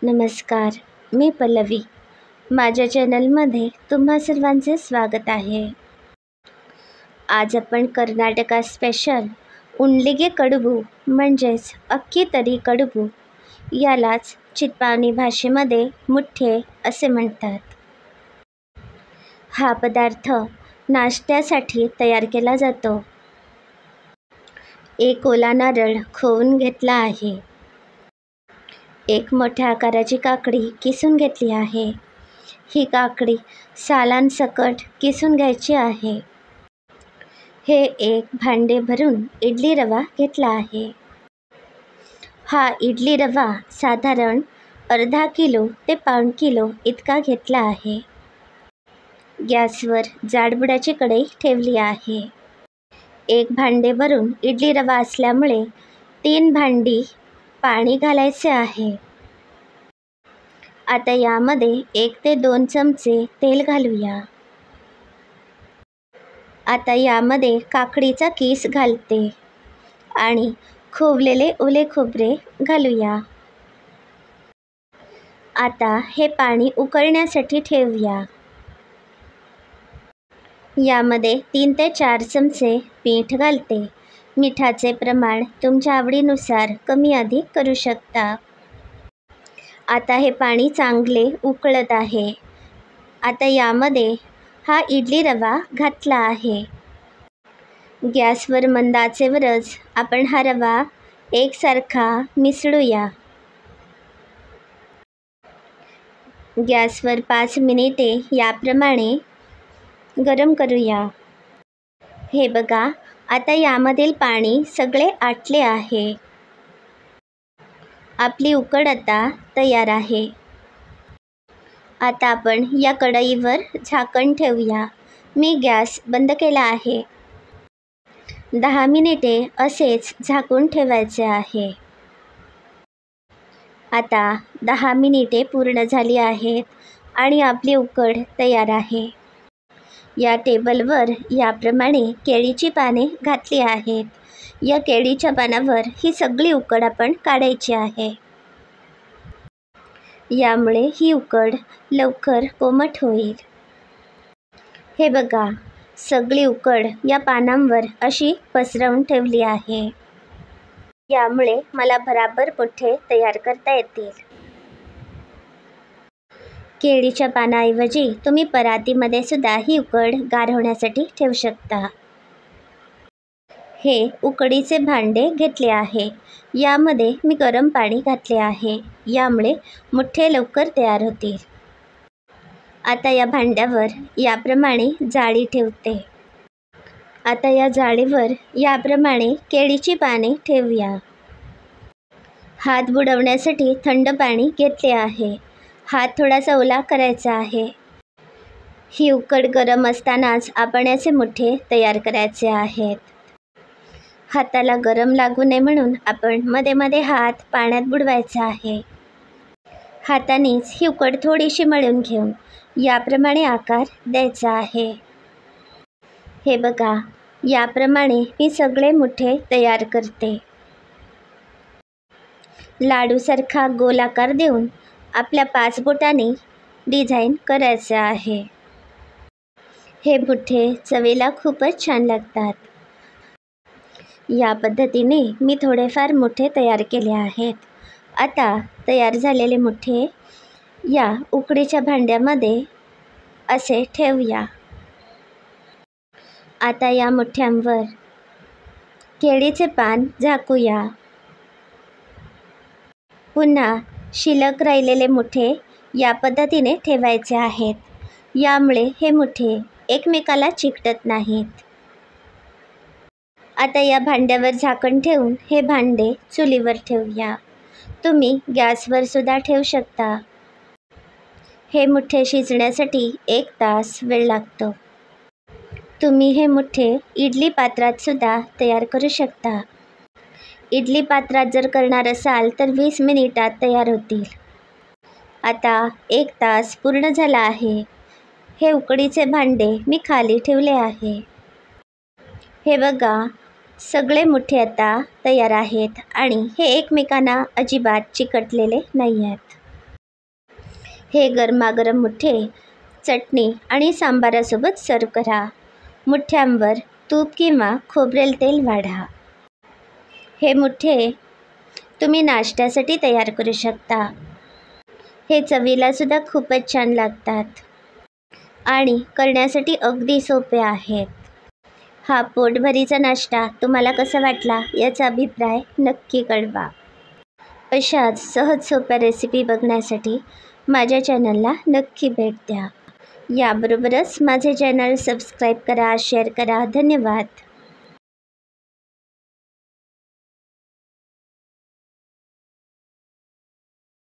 नमस्कार, मी पल्लवी. माझ्या चॅनलमध्ये तुम्हा सर्वांचे स्वागत आहे. आज आपण कर्नाटका स्पेशल उंडलिगे कಡುಬು म्हणजेच अख्खी तरी कಡುಬು यालाच चित्पावनी भाषेमध्ये मुठ्ठे असे म्हणतात. हा पदार्थ नाश्त्यासाठी तयार केला जातो. एक ओला नारळ खोवून घेतला आहे. एक मोठ्या आकाराची काकडी किसून घेतली आहे. ही काकडी सालांसकट किसून घ्यायची आहे. हे एक भांडे भरून इडली रवा घेतला आहे. हा इडली रवा साधारण अर्धा किलो ते पाऊण किलो इतका घेतला आहे. गॅसवर जाडबुडाची कढई ठेवली आहे. एक भांडे भरून इडली रवा असल्यामुळे 3 भांडी पाणी घालायचे आहे. आता यामध्ये 1 ते 2 चमचे तेल घालूया. आता यामध्ये काकडीचा किस घालते आणि खोवलेले ओले खोबरे घालूया. आता हे पाणी उकळण्यासाठी ठेवूया. यामध्ये 3 ते 4 चमचे मीठ घालते. मिठाचे प्रमाण तुमच्या आवडीनुसार कमी अधिक करू शकता. आता हे पाणी चांगले उकळत आहे. आता यामध्ये हा इडली रवा घातला आहे. गॅसवर मंद आचेवरच आपण हा रवा एकसारखा मिसळूया. गॅसवर 5 मिनिटे याप्रमाणे गरम करूया. हे बघा, आता यामधील पाणी सगळे आटले आहे. आपली उकड आता तयार आहे. आता आपण या कढईवर झाकण ठेवूया. मी गॅस बंद केला आहे. 10 मिनिटे असेच झाकून ठेवायचे आहे. आता 10 मिनिटे पूर्ण झाली आहेत आणि आपली उकड तयार आहे. या टेबलवर याप्रमाणे केळीची पाने घातली आहेत. या केळीच्या पानावर ही सगळी उकड आपण काढायची आहे. यामुळे ही उकड लवकर कोमट होईल. हे बघा, सगळी उकड या पानांवर अशी पसरवून ठेवली आहे. यामुळे मला भराभर मुठ्ठे तयार करता येतील. केळीच्या पानाऐवजी तुम्ही परातीमध्ये सुद्धा ही उकड गार होण्यासाठी ठेवू शकता. हे उकडीचे भांडे घेतले आहे. यामध्ये मी गरम पाणी घातले आहे. यामुळे मुठ्ठे लवकर तयार होतील. आता या भांड्यावर याप्रमाणे जाळी ठेवते. आता या जाळीवर याप्रमाणे केळीची पाने ठेवूया. हात बुडवण्यासाठी थंड पाणी घेतले आहे. हात थोडासा ओला करायचा आहे. ही उकड गरम असतानाच आपण याचे मुठ्ठे तयार करायचे आहेत. हाताला गरम लागू नये म्हणून आपण मध्ये मध्ये हात पाण्यात बुडवायचा आहे. हातानेच ही उकड थोडीशी मळून घेऊन याप्रमाणे आकार द्यायचा आहे. हे बघा, याप्रमाणे मी सगळे मुठ्ठे तयार करते. लाडूसारखा गोल आकार देऊन आपल्या 5 बोटांनी डिझाईन करायचे आहे. हे मुठ्ठे चवीला खूपच छान लागतात. या पद्धतीने मी थोडेफार मुठ्ठे तयार केले आहेत. आता तयार झालेले मुठ्ठे या उकडीच्या भांड्यामध्ये असे ठेवूया. आता या मुठ्यांवर केळीचे पान झाकूया. पुन्हा शिल्लक राहिलेले मुठ्ठे या पद्धतीने ठेवायचे आहेत. यामुळे हे मुठ्ठे एकमेकाला चिकटत नाहीत. आता या भांड्यावर झाकण ठेवून हे भांडे चुलीवर ठेवूया. तुम्ही गॅसवर सुद्धा ठेवू शकता. हे मुठ्ठे शिजण्यासाठी 1 तास वेळ लागतो. तुम्ही हे मुठ्ठे इडली पात्रात सुद्धा तयार करू शकता. इडली पात्रात जर करणार असाल तर 20 मिनिटात तयार होतील. आता 1 तास पूर्ण झाला आहे. हे उकडीचे भांडे मी खाली ठेवले आहे. हे बघा, सगळे मुठ्ठे आता तयार आहेत आणि हे एकमेकांना अजिबात चिकटलेले नाही आहेत. हे गरमागरम मुठ्ठे चटणी आणि सांबारासोबत सर्व करा. मुठ्ठ्यांवर तूप किंवा खोबरेल तेल वाढा. हे मुठ्ठे तुम्ही नाश्त्यासाठी तयार करू शकता. हे चवीलासुद्धा खूपच छान लागतात आणि करण्यासाठी अगदी सोपे आहेत. हा पोटभरीचा नाश्ता तुम्हाला कसा वाटला याचा अभिप्राय नक्की कळवा. अशाच सहज सोप्या रेसिपी बघण्यासाठी माझ्या चॅनलला नक्की भेट द्या. याबरोबरच माझे चॅनल सबस्क्राईब करा, शेअर करा. धन्यवाद.